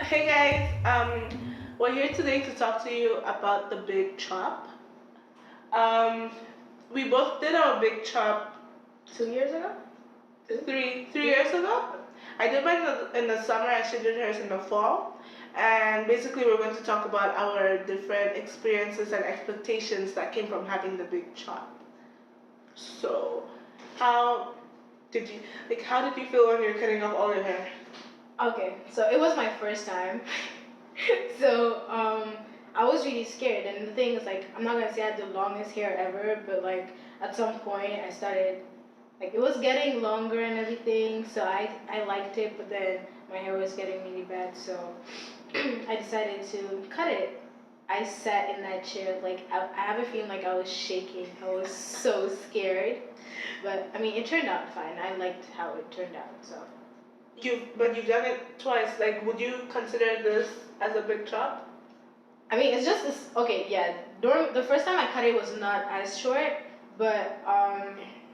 Hey guys, we're here today to talk to you about the big chop. Um, we both did our big chop 2 years ago? three years ago. I did mine in the summer and she did hers in the fall. And basically, we're going to talk about our different experiences and expectations that came from having the big chop. So, how did you How did you feel when you were cutting off all your hair? Okay, so it was my first time. So, I was really scared. And the thing is, like, I'm not gonna say I had the longest hair ever, but, like, at some point I started, like, it was getting longer and everything, so I liked it, but then my hair was getting really bad, so I decided to cut it. I sat in that chair, like, I have a feeling like I was shaking. I was so scared. But, I mean, it turned out fine. I liked how it turned out, so. But you've done it twice. Like, would you consider this as a big chop? I mean, it's just this. Okay, yeah. During the first time I cut it was not as short, but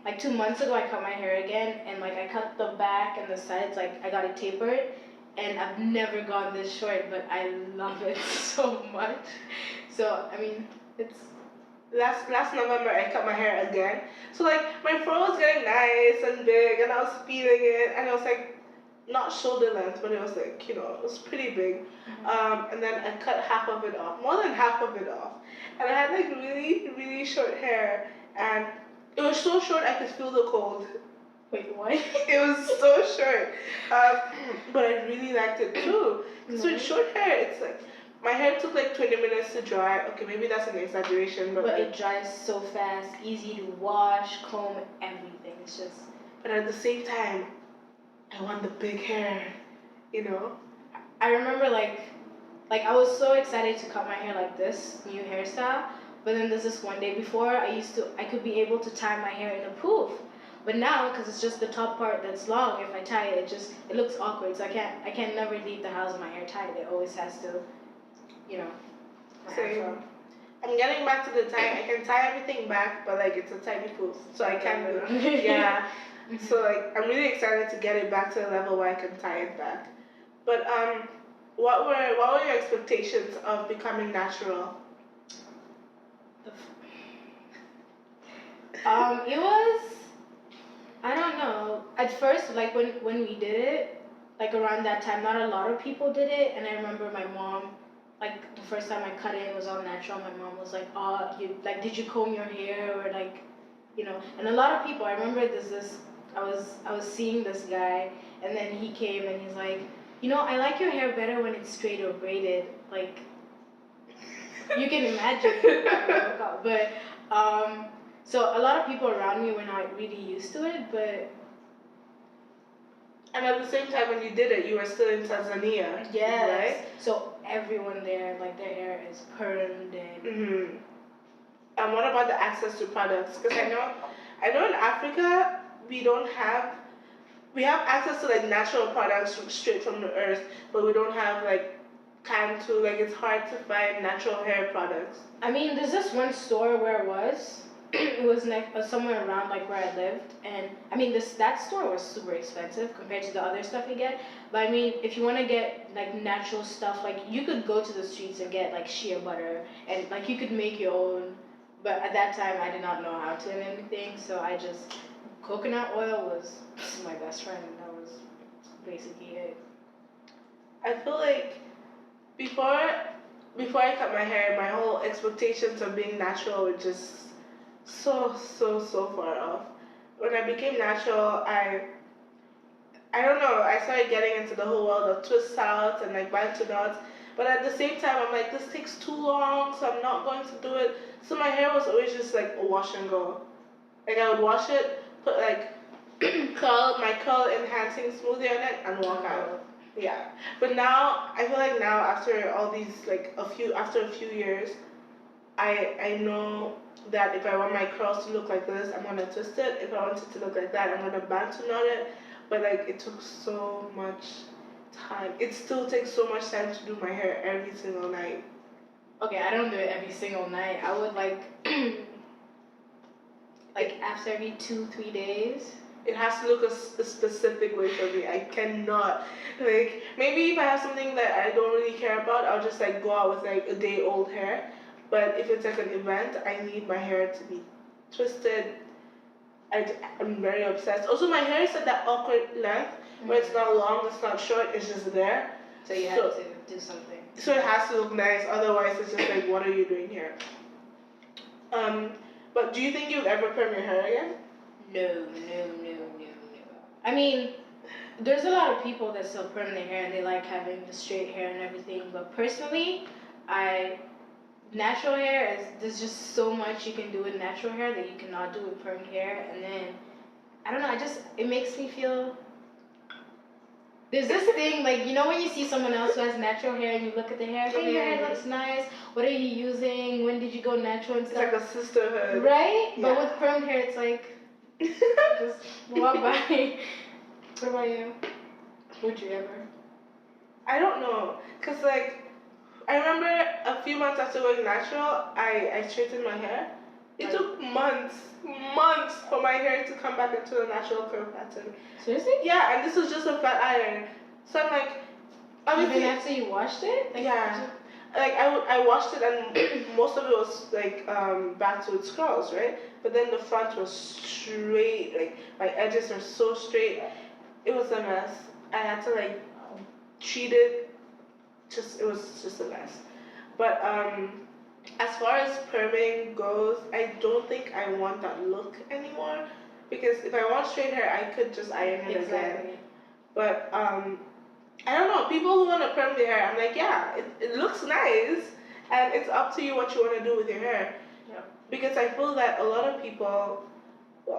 like 2 months ago I cut my hair again, and like I cut the back and the sides. Like I got it tapered, and I've never gone this short, but I love it so much. So I mean, it's. Last November I cut my hair again. So like my fro was getting nice and big, and I was feeling it, and it was like not shoulder length, but it was like it was pretty big. And then I cut half of it off, more than half of it off, and I had like really short hair, and it was so short I could feel the cold. Wait, what? It was so short, um, but I really liked it too. So with short hair, it's like my hair took like 20 minutes to dry. Okay, maybe that's an exaggeration, but But like, it dries so fast, easy to wash, comb, everything. It's just. but at the same time, I want the big hair, you know. I remember like I was so excited to cut my hair like this new hairstyle, but then there's this one day before I could be able to tie my hair in a poof, but now because it's just the top part that's long, if I tie it, it looks awkward. So I can't never leave the house with my hair tied. It always has to, you know, my Same. afro. I'm getting back to the tie. I can tie everything back, but like it's a tiny poof, so I can't do it. Yeah. So like I'm really excited to get it back to the level where I can tie it back. But what were your expectations of becoming natural? It was, I don't know. At first, like when we did it, like around that time, not a lot of people did it, and I remember my mom, like the first time I cut it, it was all natural. My mom was like, "Oh, you like, did you comb your hair or like, you know?" And a lot of people, I remember this. I was seeing this guy, and then he came and he's like, I like your hair better when it's straight or braided. Like, you can imagine, but so a lot of people around me were not really used to it, but And at the same time, when you did it, you were still in Tanzania, yes. right? So everyone there, like their hair is permed and. Mm-hmm. And what about the access to products? Because I know in Africa we have access to like natural products straight from the earth, but we don't have like time to like it's hard to find natural hair products. I mean, there's this one store where it was. It was somewhere around like where I lived, and I mean that store was super expensive compared to the other stuff you get. But I mean, if you want to get like natural stuff, like you could go to the streets and get like shea butter, and like you could make your own. But at that time, I did not know how to and anything, so I just coconut oil was my best friend, and that was basically it. I feel like before before I cut my hair, my whole expectations of being natural were just so far off. When I became natural, I don't know, I started getting into the whole world of twist outs and like bantu knots. But at the same time, I'm like, this takes too long, so I'm not going to do it. So my hair was always just like a wash and go. Like I would wash it, put like my curl enhancing smoothie on it, and walk out. Yeah. But now I feel like now after all these like a few years, I know that if I want my curls to look like this, I'm gonna twist it. If I want it to look like that, I'm gonna bantu knot it. But like it took so much time. It still takes so much time to do my hair every single night. Okay, I don't do it every single night. I would like after every 2-3 days. It has to look a specific way for me. I cannot. Like, maybe if I have something that I don't really care about, I'll just like go out with like a day old hair. But if it's like an event, I need my hair to be twisted. I'm very obsessed. Also, my hair is at that awkward length where it's not long, it's not short, it's just there. So you have to do something. So it has to look nice, otherwise it's just like, what are you doing here? But do you think you'd ever perm your hair again? No. I mean, there's a lot of people that still perm their hair and they like having the straight hair and everything, but personally, natural hair there's just so much you can do with natural hair that you cannot do with permed hair. And then I don't know, it makes me feel there's this thing, like, you know, when you see someone else who has natural hair and you look at their hair, hey, your hair looks nice, what are you using, when did you go natural and stuff? It's like a sisterhood, right? Yeah. But with permed hair it's like just walk by. What about you? Would you ever? I don't know, cause like I remember a few months after going natural, I straightened my hair. It took months for my hair to come back into the natural curl pattern. Seriously? Yeah, and this was just a flat iron. So I'm like, obviously, even after you washed it? Like, yeah. Like I washed it and most of it was like back to its curls, right? But then the front was straight, like my edges were so straight. It was a mess. I had to like treat it. It was just a mess. But as far as perming goes, I don't think I want that look anymore. Because if I want straight hair, I could just iron it again. But I don't know. People who want to perm their hair, I'm like, yeah, it looks nice, and it's up to you what you want to do with your hair. Yeah. Because I feel that a lot of people, a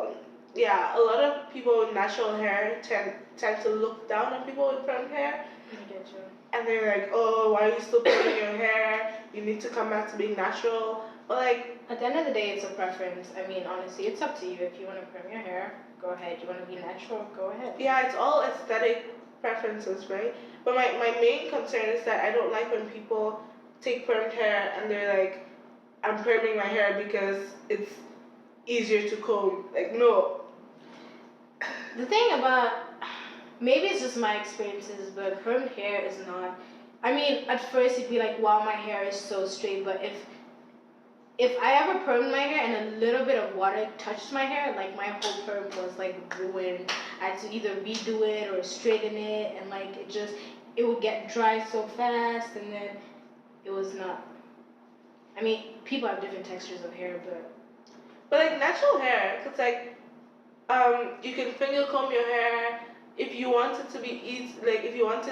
lot of people with natural hair tend to look down on people with permed hair. I get you. And they're like, oh, why are you still perming your hair? You need to come back to being natural. But like, at the end of the day, it's a preference. I mean, honestly, it's up to you. If you want to perm your hair, go ahead. You want to be natural, go ahead. Yeah, it's all aesthetic preferences, right? But my main concern is that I don't like when people take permed hair and they're like, I'm perming my hair because it's easier to comb. Like, no. The thing about, maybe it's just my experiences, but permed hair is not, I mean, at first you'd be like, wow, my hair is so straight, but if I ever permed my hair and a little bit of water touched my hair, like my whole perm was like ruined. I had to either redo it or straighten it, and like it would get dry so fast, and then it was not. I mean, people have different textures of hair, but like natural hair, cause like you can finger comb your hair if you want it to be easy. Like if you want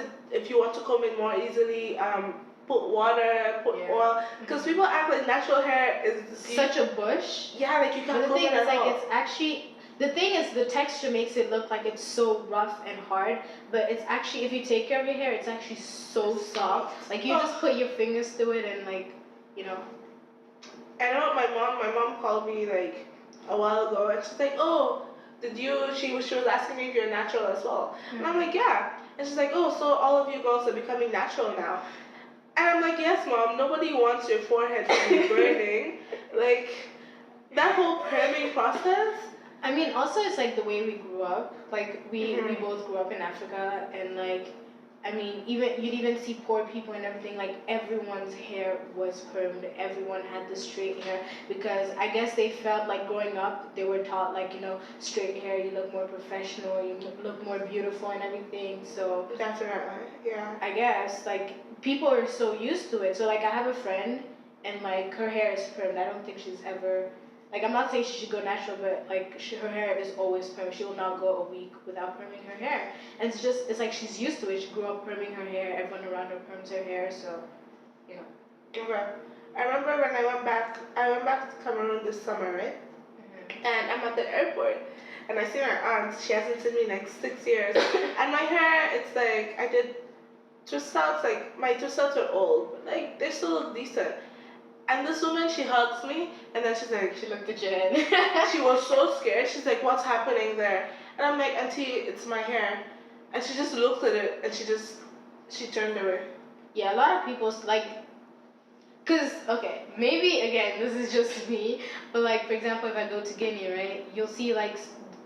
to comb it more easily, put water, put oil. Because people act like natural hair is such a bush. Yeah, like you can't comb it at all. It's actually, the thing is, the texture makes it look like it's so rough and hard, but it's actually, if you take care of your hair, it's actually so soft. Like you just put your fingers through it and like, you know. I know my mom called me like a while ago and she's like, oh, she was asking me if you're natural as well. Mm-hmm. And I'm like, yeah. And she's like, oh, so all of you girls are becoming natural now. And I'm like, yes, Mom, nobody wants your forehead to be burning. Like, that whole perming process. I mean, also it's like the way we grew up. Like, we both grew up in Africa, and like, I mean, you'd even see poor people and everything, like everyone's hair was permed, everyone had the straight hair, because I guess they felt like growing up, they were taught like, you know, straight hair, you look more professional, you look more beautiful and everything, so. Definitely, yeah. I guess, like, people are so used to it, so like I have a friend, and like her hair is permed, I don't think she's ever, like, I'm not saying she should go natural, but like her hair is always permed. She will not go a week without perming her hair. And it's like she's used to it. She grew up perming her hair. Everyone around her perms her hair, so, you know. Okay. I remember when I went back to Cameroon this summer, right? Mm-hmm. And I'm at the airport, and I see my aunt. She hasn't seen me in like 6 years. And my hair, it's like, I did twist outs, like my twist outs are old, but like they still look decent. And this woman, she hugs me, and then she's like, she looked at Jen. She was so scared. She's like, what's happening there? And I'm like, Auntie, it's my hair. And she just looked at it, and she turned away. Yeah, a lot of people, like, because, okay, maybe, again, this is just me, but like, for example, if I go to Guinea, right, you'll see like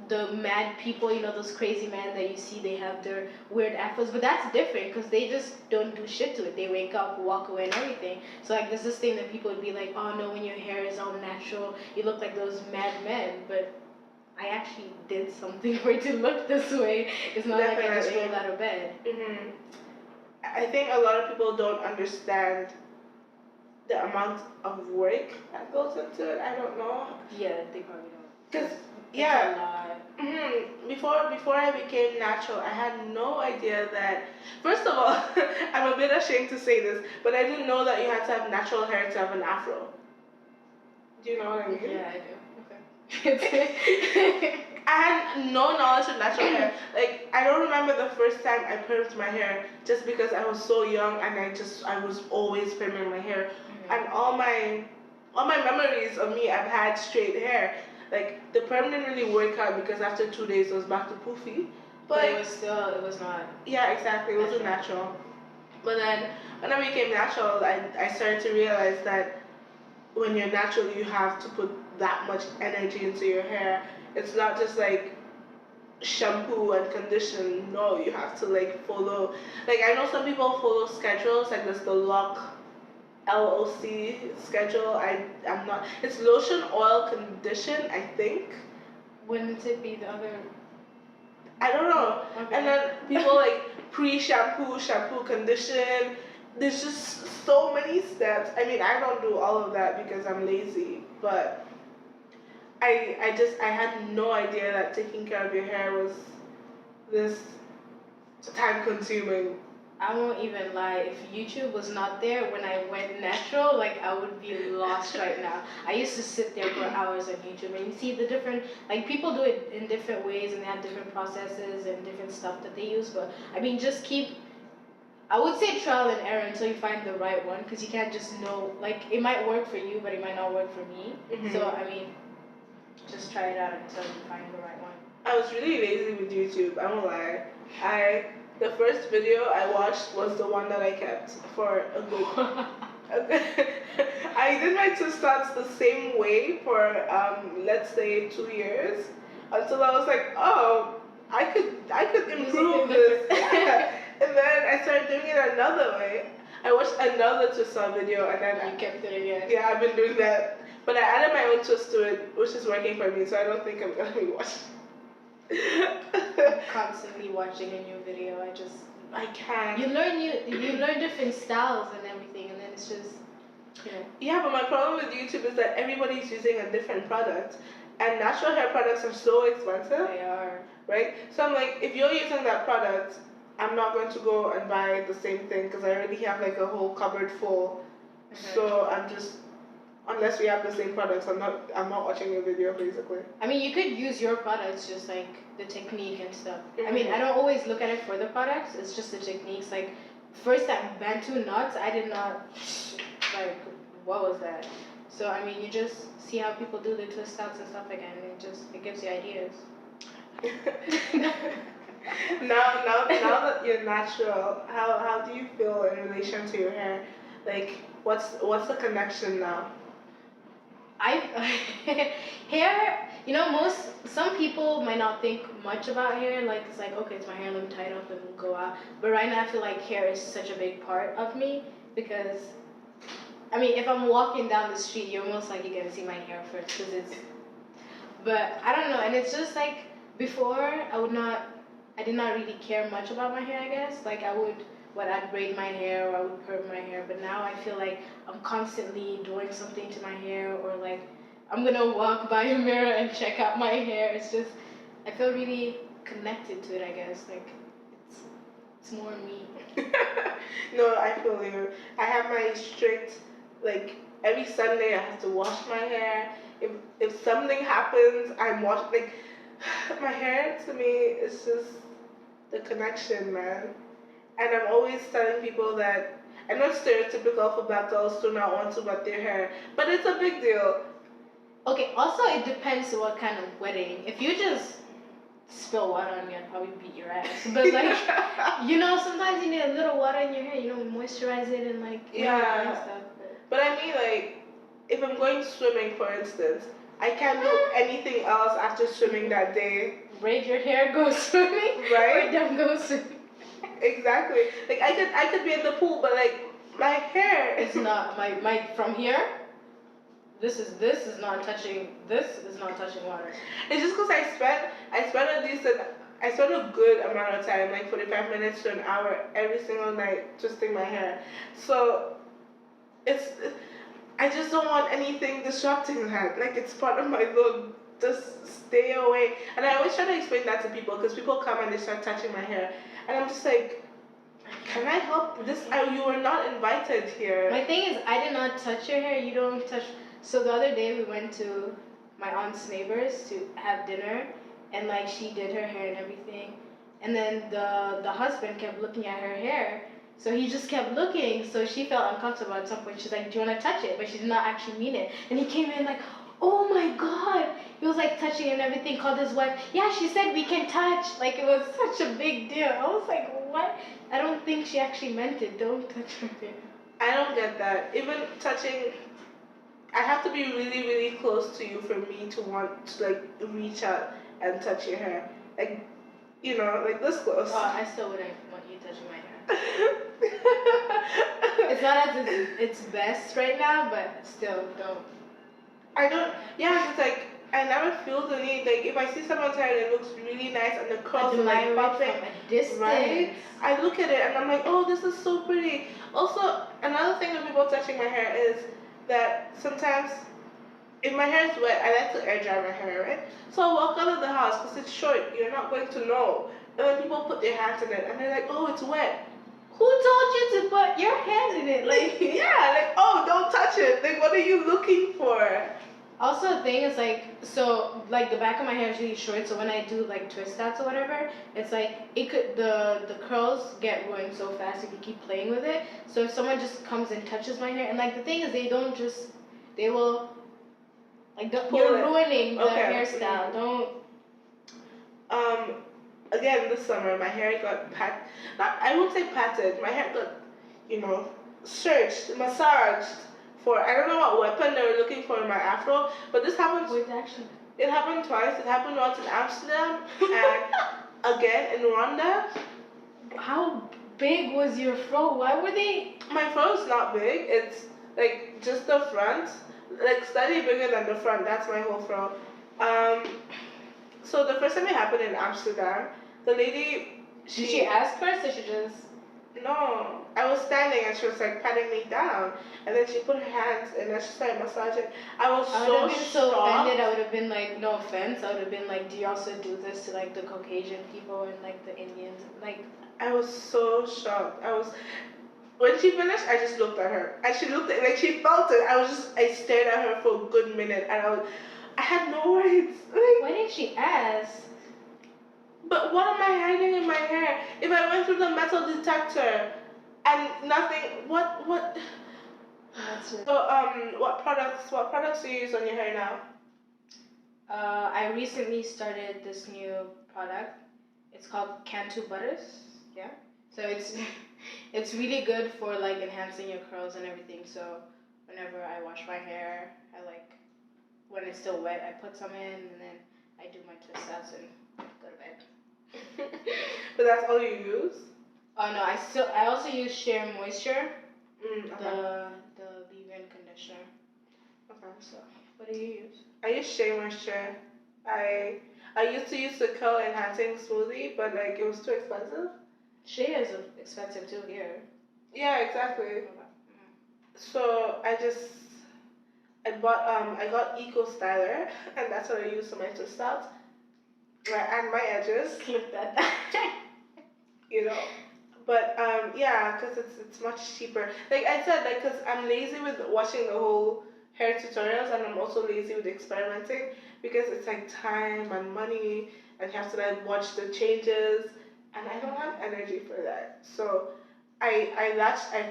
the mad people, you know, those crazy men that you see, they have their weird afros, but that's different because they just don't do shit to it. They wake up, walk away, and everything. So like, there's this thing that people would be like, oh no, when your hair is all natural, you look like those mad men. But I actually did something for it to look this way. It's not like I just rolled out of bed. Mm-hmm. I think a lot of people don't understand the amount of work that goes into it. I don't know. Yeah, they probably don't. Because yeah, a lot. Mm-hmm. Before I became natural, I had no idea that. First of all, I'm a bit ashamed to say this, but I didn't know that you had to have natural hair to have an afro. Do you know what I mean? Yeah, I do. Okay. I had no knowledge of natural hair. Like, I don't remember the first time I permed my hair just because I was so young and I was always perming my hair. Mm-hmm. And all my memories of me, I've had straight hair. Like, the perm didn't really work out because after 2 days it was back to poofy. But it was not. Yeah, exactly. It wasn't natural. But then when I became natural, I started to realize that when you're natural, you have to put that much energy into your hair. It's not just like shampoo and condition. No, you have to like follow. Like, I know some people follow schedules, like there's the LOC schedule. I'm not. It's lotion, oil, condition, I think. Wouldn't it be the other? I don't know. Okay. And then people like pre-shampoo, shampoo, condition. There's just so many steps. I mean, I don't do all of that because I'm lazy, but I had no idea that taking care of your hair was this time consuming. I won't even lie, if YouTube was not there when I went natural, like, I would be lost right now. I used to sit there for hours on YouTube and you see the different, like, people do it in different ways and they have different processes and different stuff that they use, but I mean, just keep, I would say trial and error until you find the right one, because you can't just know, like, it might work for you, but it might not work for me. Mm-hmm. So, I mean, just try it out until you find the right one. I was really lazy with YouTube, I won't lie. The first video I watched was the one that I kept for a good... I did my two stunts the same way for, let's say, 2 years, until I was like, oh, I could improve this. Yeah. And then I started doing it another way. I watched another twist video and then you kept it again. Yeah, I've been doing that. But I added my own twist to it, which is working for me, so I don't think I'm gonna be watching. I'm constantly watching a new video. I can't. You learn different styles and everything, and then it's just, you know. Yeah, but my problem with YouTube is that everybody's using a different product, and natural hair products are so expensive. They are. Right? So I'm like, if you're using that product, I'm not going to go and buy the same thing because I already have like a whole cupboard full. Mm-hmm. So I'm just, unless we have the same products, I'm not watching your video basically. I mean, you could use your products, just like the technique and stuff. Mm-hmm. I mean, I don't always look at it for the products, it's just the techniques. Like, first that Bantu nuts, I did not, like, what was that? So, I mean, you just see how people do the twist outs and stuff again, and it gives you ideas. now that you're natural, how do you feel in relation to your hair? Like, what's the connection now? Hair, you know, some people might not think much about hair, like, it's like, okay, it's my hair, let me tie it up and go out. But right now I feel like hair is such a big part of me, because, I mean, if I'm walking down the street, you're almost like you're gonna see my hair first, because but I don't know, and it's just like, before, I did not really care much about my hair, I guess. Like, I'd braid my hair or I would perm my hair, but now I feel like I'm constantly doing something to my hair, or like I'm gonna walk by a mirror and check out my hair. It's just, I feel really connected to it, I guess. Like, it's more me. No, I feel you. I have my strict, like, every Sunday I have to wash my hair. If something happens, I'm washing, like, my hair to me is just the connection, man. And I'm always telling people that I'm not stereotypical for black girls to not want to wet their hair, but it's a big deal. Okay, also it depends on what kind of wetting. If you just spill water on me, I'd probably beat your ass. But like, you know, sometimes you need a little water in your hair, you know, moisturize it and like, yeah, and stuff. But I mean, like, if I'm going swimming, for instance, I can't do anything else after swimming that day. Braid your hair, go swimming. Right? Or don't go swimming. Exactly. Like I could be in the pool, but like my hair It's not my from here. This is not touching. This is not touching water. It's just because I spent a good amount of time, like 45 minutes to an hour every single night twisting my hair. So it's I just don't want anything disrupting that. Like it's part of my look. Just stay away. And I always try to explain that to people because people come and they start touching my hair, and I'm just like, can I help this? You were not invited here. My thing is, I did not touch your hair. You don't touch. So the other day we went to my aunt's neighbors to have dinner, and like she did her hair and everything, and then the husband kept looking at her hair, so he just kept looking. So she felt uncomfortable at some point. She's like, "Do you want to touch it?" But she did not actually mean it. And he came in like, "Oh my God!" He was like touching and everything. Called his wife. Yeah, she said we can touch. Like it was such a big deal. I was like, what? I don't think she actually meant it. Don't touch her hair. I don't get that. Even touching, I have to be really, really close to you for me to want to like reach out and touch your hair. Like, you know, like this close. Oh, I still wouldn't want you touching my hair. It's not as it's best right now, but still, don't. I don't. Yeah, it's like I never feel the need. Like if I see someone's hair that looks really nice and the curls are like popping, from a distance. right? I look at it and I'm like, oh, this is so pretty. Also, another thing with people touching my hair is that sometimes if my hair is wet, I like to air dry my hair, right? So I'll walk out of the house because it's short. You're not going to know. And then people put their hands in it and they're like, oh, it's wet. Who told you to put your hand in it? Like, yeah, like, oh, don't touch it. Like, what are you looking for? Also, the thing is like, so like the back of my hair is really short, so when I do like twist outs or whatever, it's like it could the curls get ruined so fast if you keep playing with it. So if someone just comes and touches my hair, and like the thing is they will like you're ruining the hairstyle. Don't. Again, this summer my hair got I won't say patted. My hair got, you know, searched, massaged. For I don't know what weapon they were looking for in my afro, but this happened. Wait, actually. It happened twice. It happened once in Amsterdam and again in Rwanda. How big was your fro? Why were they? My fro is not big. It's like just the front, like slightly bigger than the front. That's my whole fro. So the first time it happened in Amsterdam, the lady. Did she ask first, or she just? No, I was standing and she was like patting me down, and then she put her hands and then she started massaging. I would have been so offended. I would have been like, no offense. I would have been like, do you also do this to like the Caucasian people and like the Indians? Like, I was so shocked. When she finished, I just looked at her, and she looked at like she felt it. I stared at her for a good minute, and I had no words. Like, why didn't she ask? But what am I hiding in my hair? If I went through the metal detector and nothing, what? That's it. So what products do you use on your hair now? I recently started this new product. It's called Cantu Butters. Yeah. So it's really good for like enhancing your curls and everything. So whenever I wash my hair, I like when it's still wet, I put some in and then I do my twist outs and go to bed. But that's all you use? Oh no, I also use Sheer Moisture, okay. the leave-in conditioner. Okay. So what do you use? I use Shea Moisture. I used to use the curl enhancing smoothie, but like it was too expensive. Shea is expensive too here. Yeah, exactly. So I got Eco Styler, and that's what I use for my twist outs. And my edges. Clip that. You know. But yeah, because it's much cheaper. Like I said, like because I'm lazy with watching the whole hair tutorials, and I'm also lazy with experimenting because it's like time and money, and you have to like watch the changes, and I don't have energy for that. So I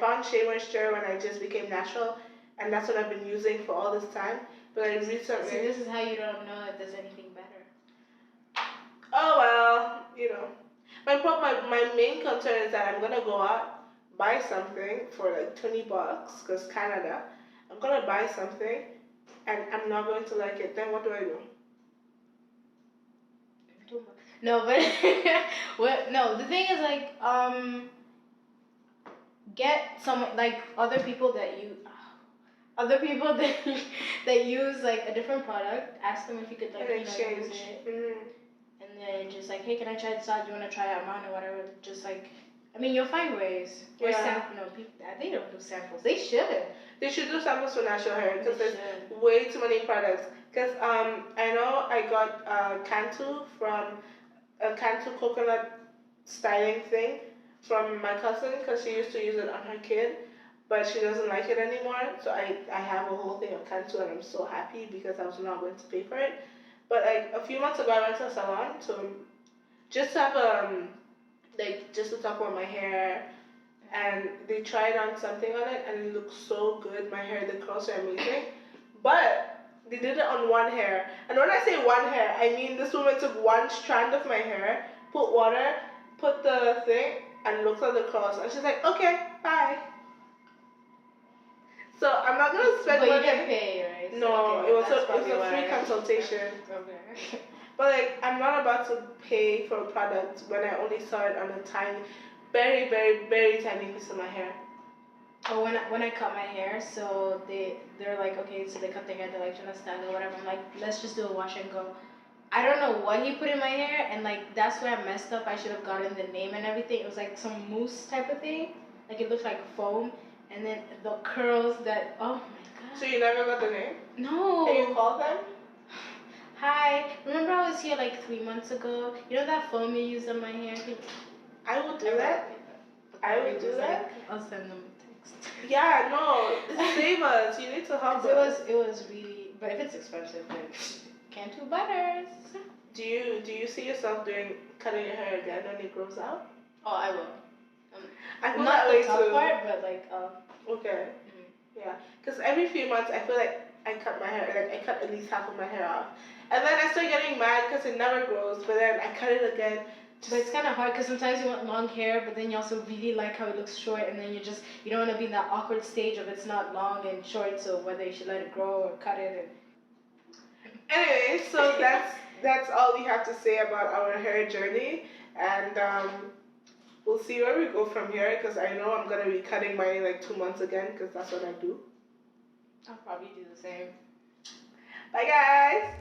found Shea Moisture when I just became natural, and that's what I've been using for all this time. But I recently. See, this is how you don't know if there's anything better. Oh well, you know. My main concern is that I'm gonna go out, buy something for like $20, cause Canada. I'm gonna buy something, and I'm not going to like it, then what do I do? No, but no. The thing is like get some like other people that that use like a different product. Ask them if you could like use it, and then just like, hey, can I try this out? Do you want to try out mine or whatever? Just like, I mean, you'll find ways. Or sample. No, people they don't do samples. They should. They should do samples for natural hair because there's way too many products. Because I know I got Cantu from a Cantu coconut styling thing from my cousin because she used to use it on her kid, but she doesn't like it anymore. So I have a whole thing of Cantu and I'm so happy because I was not going to pay for it. But like a few months ago, I went to a salon to just to have like just to talk about my hair, and they tried on something on it and it looked so good. My hair, the curls are amazing, but they did it on one hair. And when I say one hair, I mean this woman took one strand of my hair, put water, put the thing, and looked at the curls, and she's like, okay, bye. So I'm not gonna spend money. But you didn't pay, right? No, okay, it was a free consultation. Okay. But like, I'm not about to pay for a product when I only saw it on a tiny, very, very, very tiny piece of my hair. Oh, when I cut my hair, so they're like, okay, so they cut their hair, they're like, trying to stand or whatever. I'm like, let's just do a wash and go. I don't know what he put in my hair, and like that's where I messed up. I should have gotten the name and everything. It was like some mousse type of thing, like it looked like foam, and then the curls that, oh my god. So you never got the name? No. Can you call them? Hi, remember I was here like 3 months ago? You know that foam you used on my hair? I would do that. I would do that. I'll send them a text. Yeah, no, save us. You need to help us. It was really, but if it's expensive, then can't do butters. Do you see yourself cutting your hair again when it grows out? Oh, I will. I feel not that the way top too. part, but like Okay. Mm-hmm. Yeah, because every few months I feel like I cut my hair, like I cut at least half of my hair off, and then I start getting mad because it never grows. But then I cut it again. But it's kind of hard because sometimes you want long hair, but then you also really like how it looks short, and then you don't want to be in that awkward stage of it's not long and short, so whether you should let it grow or cut it. Anyway, so that's all we have to say about our hair journey, and we'll see where we go from here. Because I know I'm gonna be cutting mine in like 2 months again, because that's what I do. I'll probably do the same. Bye, guys.